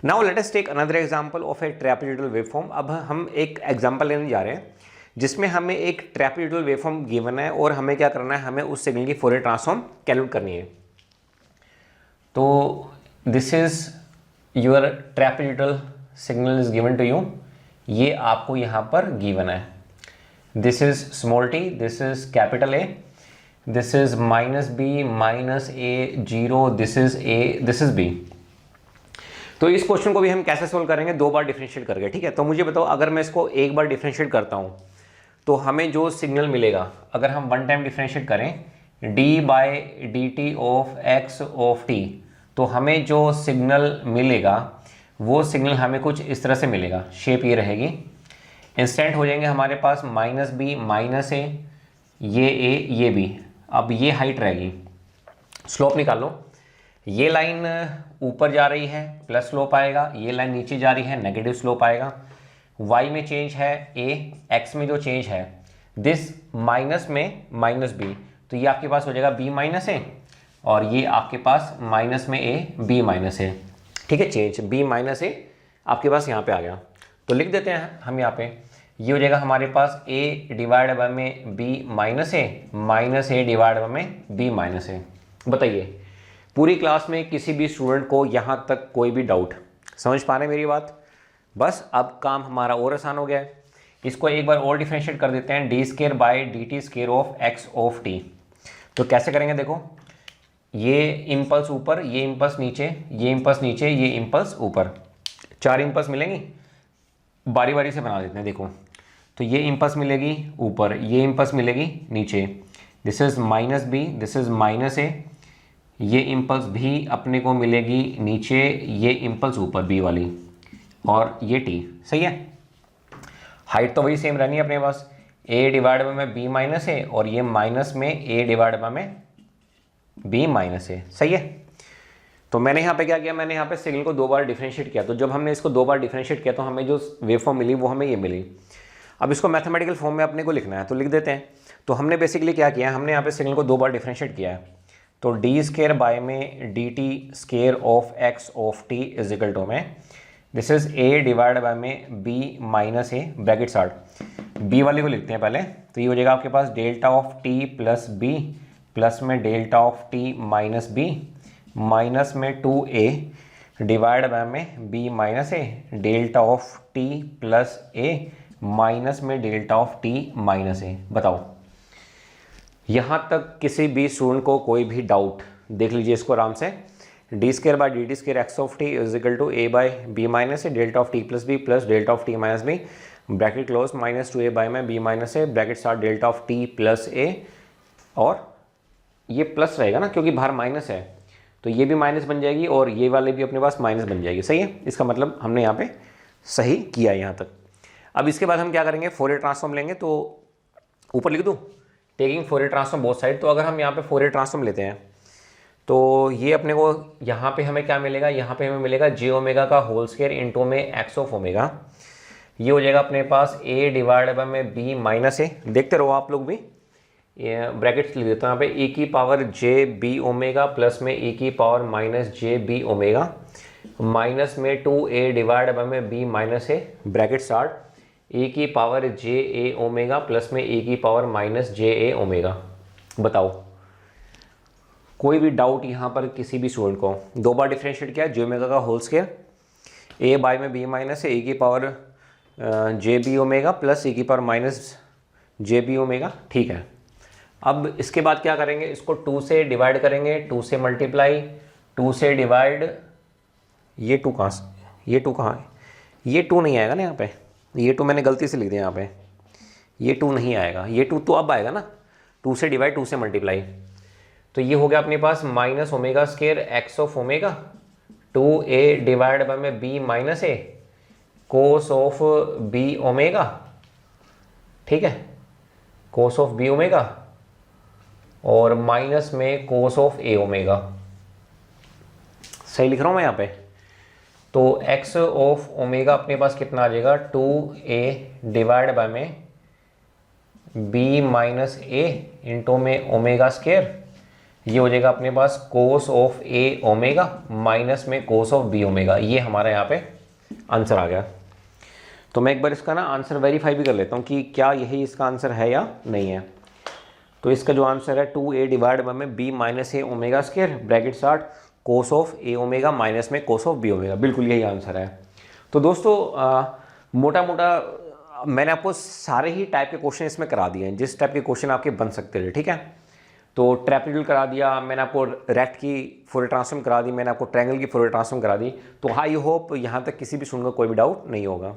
Now let us take another example of a trapezoidal waveform. अब हम एक example लेने जा रहे हैं जिसमें हमें एक ट्रैपेजॉइडल वेवफॉर्म गिवन है और हमें क्या करना है, हमें उस सिग्नल की फोरियर ट्रांसफॉर्म कैलकुलेट करनी है। तो this is your trapezoidal signal is given to you, ये आपको यहाँ पर गिवन है। This is small t, this is capital A, this is minus B, minus A, zero, this is A, this is B. तो इस question को भी हम कैसे सोल्व करेंगे, दो बार डिफरेंशिएट करके, ठीक है। तो मुझे बताओ, अगर मैं इसको एक बार डिफरेंशिएट करता हूँ तो हमें जो सिग्नल मिलेगा, अगर हम वन टाइम डिफरेंशिएट करें D by d T of x of T, तो हमें जो सिग्नल मिलेगा वो सिग्नल हमें कुछ इस तरह से मिलेगा। शेप ये रहेगी, इंस्टेंट हो जाएंगे हमारे पास माइनस बी, माइनस ए, ये बी। अब ये हाइट रहेगी, स्लोप निकाल लो। ये लाइन ऊपर जा रही है प्लस स्लोप आएगा, ये लाइन नीचे जा रही है नेगेटिव स्लोप आएगा। y में चेंज है a, x में जो चेंज है दिस माइनस में माइनस b, तो ये आपके पास हो जाएगा b माइनस ए, और ये आपके पास माइनस में a, b माइनस ए, ठीक है। चेंज b माइनस ए आपके पास यहाँ पे आ गया, तो लिख देते हैं हम यहाँ पे। ये हो जाएगा हमारे पास a डिवाइड बाय में b minus A, minus A divide by में b माइनस ए। बताइए, पूरी क्लास में किसी भी स्टूडेंट को यहाँ तक कोई भी डाउट? समझ पा रहे हैं मेरी बात? बस अब काम हमारा और आसान हो गया है। इसको एक बार और डिफरेंशिएट कर देते हैं, D square by d t square of x of T. तो कैसे करेंगे, देखो, ये इम्पल्स ऊपर, ये इम्पल्स नीचे, ये इम्पल्स नीचे, ये इम्पल्स ऊपर, चार इम्पल्स मिलेंगी। बारी बारी से बना देते हैं। देखो, तो ये इम्पल्स मिलेगी ऊपर, ये इम्पल्स मिलेगी नीचे। This is minus b, this is minus a, ये इम्पल्स भी अपने को मिलेगी नीचे, ये इम्पल्स ऊपर बी वाली, और ये टी। सही है, हाइट तो वही सेम रहनी है अपने पास, a डिवाइड बाय में b माइनस ए, और ये माइनस में a डिवाइड बाय में b माइनस ए। सही है, तो मैंने यहाँ पे क्या किया, मैंने यहाँ पे सिग्नल को दो बार डिफरेंशिएट किया। तो जब हमने इसको दो बार डिफरेंशिएट किया तो हमें जो वेवफॉर्म मिली वो हमें ये मिली। अब इसको मैथमेटिकल फॉर्म में अपने को लिखना है, तो लिख देते हैं। तो हमने बेसिकली क्या किया, हमने यहाँ पे सिग्नल को दो बार डिफरेंशिएट किया है। तो डी स्केयर बाय में d t square of x of t is equal to में this is a divide by में बी माइनस ए, ब्रैकेट स्टार्ट। बी वाले को लिखते हैं पहले, तो ये हो जाएगा आपके पास delta of t plus b, plus में delta of t minus B, minus में 2a डिवाइड बाय में b minus a, delta of t plus a, minus में delta of t minus a. बताओ, यहाँ तक किसी भी स्टूडेंट को कोई भी डाउट? देख लीजिए इसको आराम से। D square by d t square x of t is equal to a by b minus a, delta of t plus b, plus delta of t minus b, bracket close, minus 2a by में b minus A, bracket start, delta of t plus a, और ये plus रहेगा ना क्योंकि बाहर minus है, तो ये भी माइनस बन जाएगी और ये वाले भी अपने पास माइनस बन जाएगी। सही है, इसका मतलब हमने यहाँ पे सही किया यहाँ तक। अब इसके बाद हम क्या करेंगे, फोरियर ट्रांसफॉर्म लेंगे। तो ऊपर लिख दूँ, taking Fourier transform both side. तो अगर हम यहाँ पे फोरियर ट्रांसफॉर्म लेते हैं तो ये अपने को यहाँ पे हमें क्या मिलेगा, यहाँ पे हमें मिलेगा जे ओमेगा का होल स्क्वायर इंटू में एक्स ऑफ ओमेगा। ये हो जाएगा अपने पास ए डिवाइड बाय में बी माइनस ए। देखते रहो आप लोग भी, ब्रैकेट्स लिख देता हूँ यहाँ पे, ए की पावर जे बी ओमेगा प्लस में ए की पावर माइनस जे बी ओमेगा, माइनस में 2a डिवाइड बाय में b minus A, bracket start, A की power J A omega plus में ए की power minus J A omega. बताओ, कोई भी डाउट यहाँ पर किसी भी स्टूडेंट को? दो बार डिफरेंशिएट किया, जे ओमेगा का होल स्क्वायर, ए बाय में b माइनस ए की power J B omega plus a की पावर माइनस जे बी ओमेगा। ठीक है, अब इसके बाद क्या करेंगे, इसको 2 से डिवाइड करेंगे, 2 से मल्टीप्लाई, 2 से डिवाइड, ये 2 कहाँ से, ये 2 कहाँ है, ये 2 नहीं आएगा ना यहाँ पे, ये 2 मैंने गलती से लिख दिया यहाँ पे, ये 2 नहीं आएगा, ये 2 तो अब आएगा ना, 2 से डिवाइड 2 से मल्टीप्लाई। तो ये हो गया अपने पास minus omega square x of omega, 2a divide by में b minus a, cos of b omega, ठीक है, कोस ऑफ b ओमेगा, और माइनस में कोस ऑफ ए ओमेगा। सही लिख रहा हूँ मैं यहाँ पे? तो एक्स ऑफ ओमेगा अपने पास कितना आ जाएगा, 2a डिवाइड बाय में b माइनस ए इंटू में ओमेगा स्केयर ये हो जाएगा अपने पास cos of a omega minus में कोस ऑफ बी ओमेगा। ये हमारा यहाँ पे आंसर आ गया। तो मैं एक बार इसका ना आंसर वेरीफाई भी कर लेता हूँ कि क्या यही इसका आंसर है या नहीं है। तो इसका जो आंसर है 2a डिवाइड बाय में b minus A omega square bracket start cos of a omega minus में कोस ऑफ बी ओमेगा, बिल्कुल यही आंसर है। तो दोस्तों मोटा मोटा मैंने आपको सारे ही टाइप के क्वेश्चन इसमें करा दिए हैं, जिस टाइप के क्वेश्चन आपके बन सकते थे, ठीक है। तो ट्रेपेजोइडल करा दिया मैंने आपको, रेक्ट की फोरियर ट्रांसफॉर्म करा दी मैंने आपको, ट्रायंगल की फोरियर ट्रांसफॉर्म करा दी। तो आई होप यहाँ तक किसी भी स्टूडेंट का कोई भी डाउट नहीं होगा।